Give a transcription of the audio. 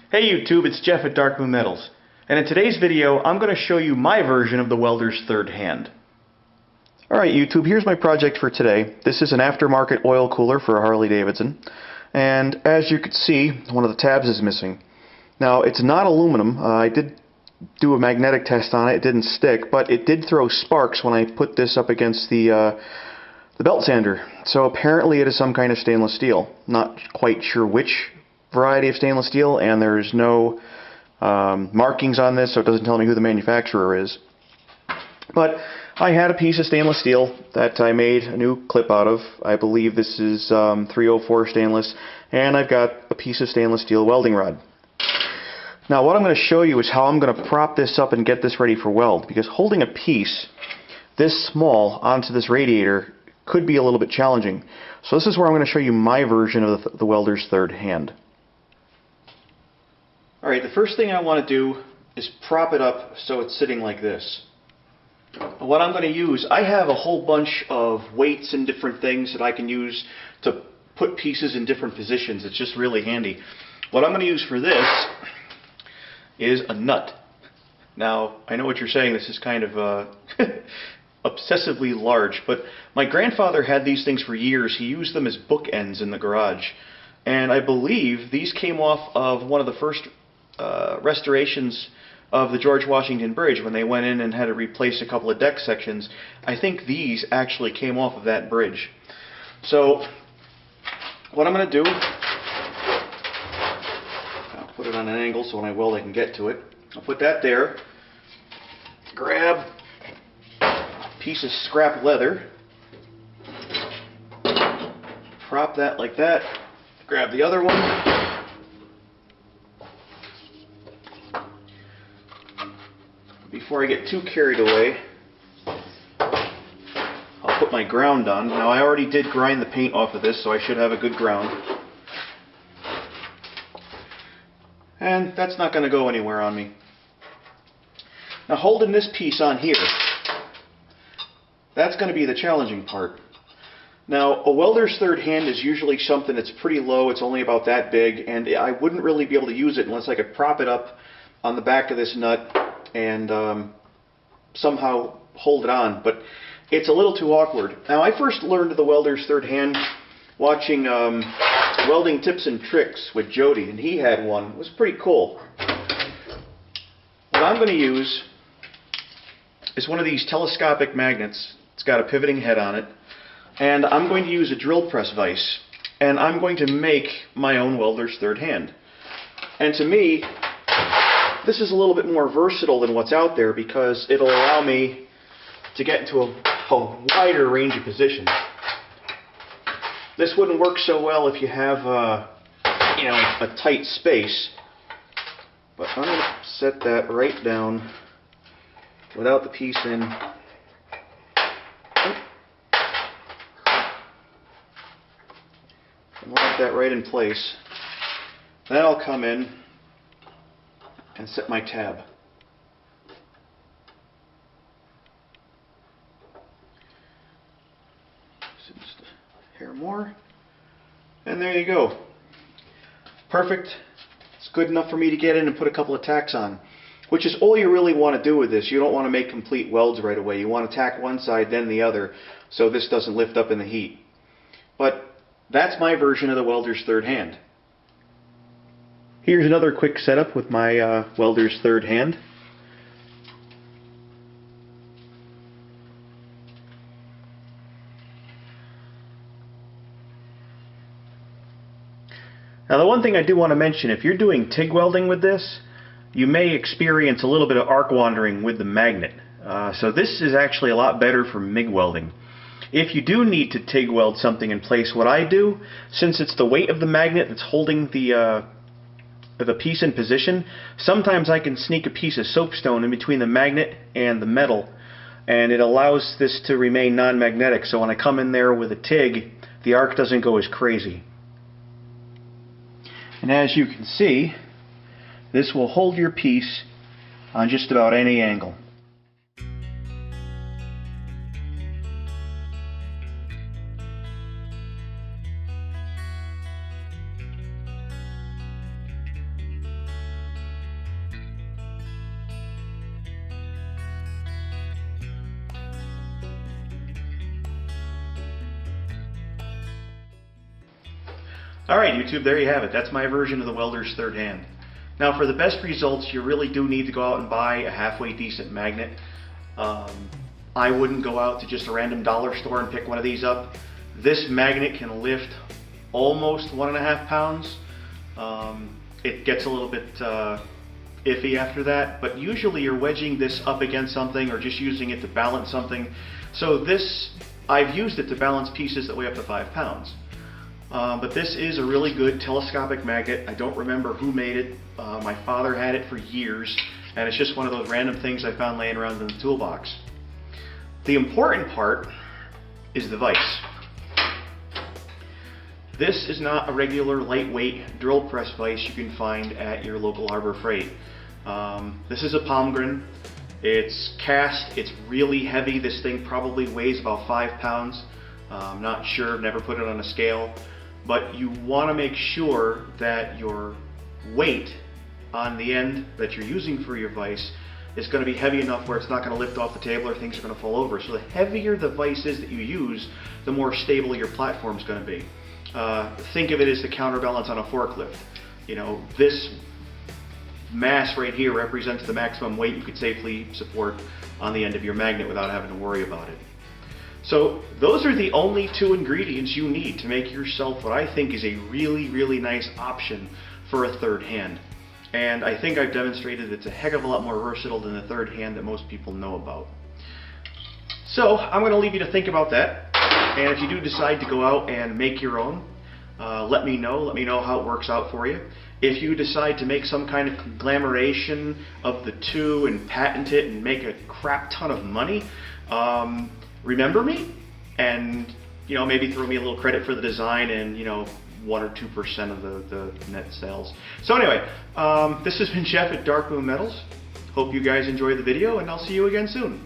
Hey YouTube, it's Jeff at Darkmoon Metals, and in today's video I'm going to show you my version of the welder's third hand. Alright YouTube, here's my project for today. This is an aftermarket oil cooler for a Harley-Davidson, and as you can see, one of the tabs is missing. Now it's not aluminum. I did do a magnetic test on it. It didn't stick, but it did throw sparks when I put this up against the belt sander. So apparently it is some kind of stainless steel. Not quite sure which variety of stainless steel, and there's no markings on this, so it doesn't tell me who the manufacturer is. But I had a piece of stainless steel that I made a new clip out of. I believe this is 304 stainless, and I've got a piece of stainless steel welding rod. Now what I'm going to show you is how I'm going to prop this up and get this ready for weld, because holding a piece this small onto this radiator could be a little bit challenging. So this is where I'm going to show you my version of the welder's third hand. Alright, the first thing I want to do is prop it up so it's sitting like this. What I'm going to use, I have a whole bunch of weights and different things that I can use to put pieces in different positions. It's just really handy. What I'm going to use for this is a nut. Now, I know what you're saying, this is kind of obsessively large, but my grandfather had these things for years. He used them as bookends in the garage. And I believe these came off of one of the first restorations of the George Washington Bridge when they went in and had to replace a couple of deck sections. I think these actually came off of that bridge. So what I'm going to do, I'll put it on an angle so when I weld I can get to it. I'll put that there, grab a piece of scrap leather, prop that like that, grab the other one, before I get too carried away, I'll put my ground on. Now I already did grind the paint off of this, so I should have a good ground. And that's not going to go anywhere on me. Now holding this piece on here, that's going to be the challenging part. Now a welder's third hand is usually something that's pretty low. It's only about that big, and I wouldn't really be able to use it unless I could prop it up on the back of this nut and somehow hold it on, but it's a little too awkward. Now I first learned the welder's third hand watching Welding Tips and Tricks with Jody, and he had one. It was pretty cool. What I'm going to use is one of these telescopic magnets. It's got a pivoting head on it, and I'm going to use a drill press vise, and I'm going to make my own welder's third hand. And to me, this is a little bit more versatile than what's out there because it'll allow me to get into a wider range of positions. This wouldn't work so well if you have a tight space, but I'm going to set that right down without the piece in. And lock that right in place. Then I'll come in and set my tab. So just a hair more. And there you go. Perfect. It's good enough for me to get in and put a couple of tacks on, which is all you really want to do with this. You don't want to make complete welds right away. You want to tack one side then the other so this doesn't lift up in the heat. But that's my version of the welder's third hand. Here's another quick setup with my welder's third hand. Now the one thing I do want to mention, if you're doing TIG welding with this, you may experience a little bit of arc wandering with the magnet. So this is actually a lot better for MIG welding. If you do need to TIG weld something in place, what I do, since it's the weight of the magnet that's holding the piece in position, sometimes I can sneak a piece of soapstone in between the magnet and the metal, and it allows this to remain non-magnetic, so when I come in there with a TIG, the arc doesn't go as crazy. And as you can see, this will hold your piece on just about any angle. Alright YouTube, there you have it. That's my version of the Welder's third hand. Now for the best results, you really do need to go out and buy a halfway decent magnet. I wouldn't go out to just a random dollar store and pick one of these up. This magnet can lift almost 1.5 pounds. It gets a little bit iffy after that, but usually you're wedging this up against something or just using it to balance something. So this, I've used it to balance pieces that weigh up to 5 pounds. But this is a really good telescopic magnet. I don't remember who made it. My father had it for years, and it's just one of those random things I found laying around in the toolbox. The important part is the vise. This is not a regular lightweight drill press vise you can find at your local Harbor Freight. This is a Palmgren. It's cast, it's really heavy. This thing probably weighs about 5 pounds. I'm not sure, never put it on a scale. But you want to make sure that your weight on the end that you're using for your vise is going to be heavy enough where it's not going to lift off the table or things are going to fall over. So the heavier the vise is that you use, the more stable your platform is going to be. Think of it as the counterbalance on a forklift. You know, this mass right here represents the maximum weight you could safely support on the end of your magnet without having to worry about it. So those are the only 2 ingredients you need to make yourself what I think is a really, really nice option for a third hand. And I think I've demonstrated it's a heck of a lot more versatile than the third hand that most people know about. So I'm going to leave you to think about that. And if you do decide to go out and make your own, let me know. Let me know how it works out for you. If you decide to make some kind of conglomeration of the 2 and patent it and make a crap ton of money, remember me and, you know, maybe throw me a little credit for the design and, you know, 1 or 2% of the net sales. So anyway, this has been Jeff at Darkmoon Metals. Hope you guys enjoyed the video, and I'll see you again soon.